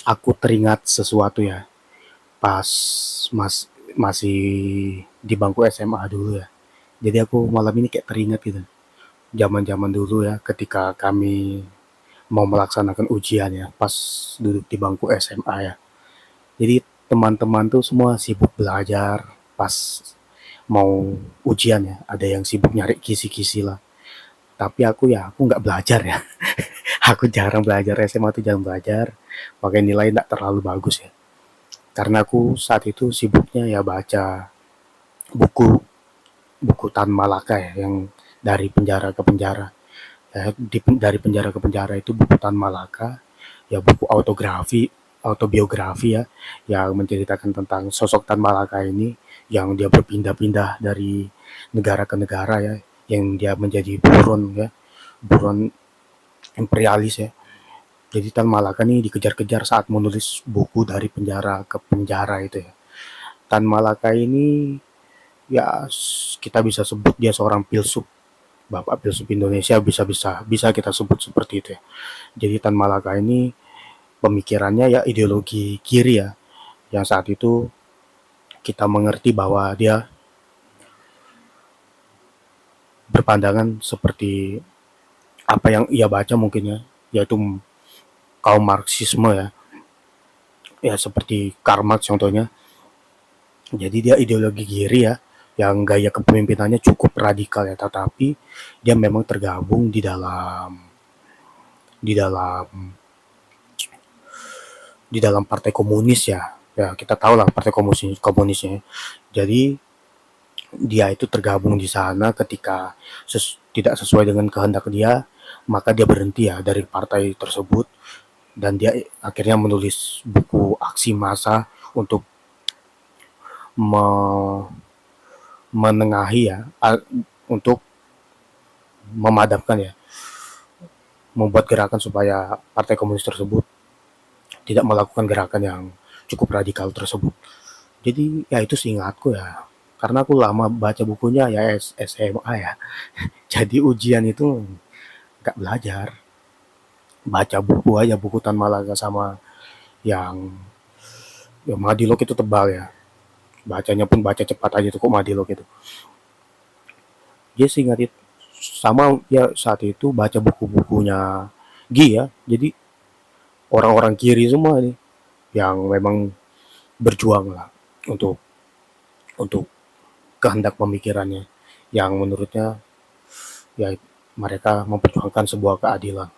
Aku teringat sesuatu ya, pas masih di bangku SMA dulu ya. Jadi aku malam ini kayak teringat gitu. Zaman-zaman dulu ya, ketika kami mau melaksanakan ujian ya, pas duduk di bangku SMA ya. Jadi teman-teman tuh semua sibuk belajar pas mau ujian ya. Ada yang sibuk nyari kisi-kisi lah. Tapi aku nggak belajar ya. Aku jarang belajar, SMA tuh jarang belajar. Pakai nilai nggak terlalu bagus ya. Karena aku saat itu sibuknya ya baca buku buku Tan Malaka ya, yang dari penjara ke penjara. Ya, dari penjara ke penjara itu buku Tan Malaka, ya buku autobiografi ya, yang menceritakan tentang sosok Tan Malaka ini, yang dia berpindah-pindah dari negara ke negara ya, yang dia menjadi buron ya, buron imperialis ya. Jadi Tan Malaka ini dikejar-kejar saat menulis buku dari penjara ke penjara itu ya. Tan Malaka ini ya kita bisa sebut dia seorang filsuf, bapak filsuf Indonesia, bisa kita sebut seperti itu ya. Jadi Tan Malaka ini pemikirannya ya ideologi kiri ya, yang saat itu kita mengerti bahwa dia berpandangan seperti apa yang ia baca mungkin ya, yaitu kaum Marxisme ya, ya seperti Karl Marx contohnya. Jadi dia ideologi kiri ya, yang gaya kepemimpinannya cukup radikal ya, tetapi dia memang tergabung di dalam partai komunis ya. Ya kita tahu lah partai komunisnya. Jadi dia itu tergabung di sana ketika tidak sesuai dengan kehendak dia, maka dia berhenti ya dari partai tersebut, dan dia akhirnya menulis buku aksi massa untuk me- menengahi ya, untuk memadamkan ya, membuat gerakan supaya partai komunis tersebut tidak melakukan gerakan yang cukup radikal tersebut. Jadi ya itu seingatku ya, karena aku lama baca bukunya ya SMA ya. Jadi ujian itu nggak belajar, baca buku aja, buku Tan Malaka sama yang ya Madilog itu tebal ya. Bacanya pun baca cepat aja tuh kok Madilog itu. Dia seingat itu sama ya, saat itu baca buku-bukunya Gi ya. Jadi orang-orang kiri semua nih yang memang berjuang lah untuk untuk kehendak pemikirannya, yang menurutnya ya mereka memperjuangkan sebuah keadilan.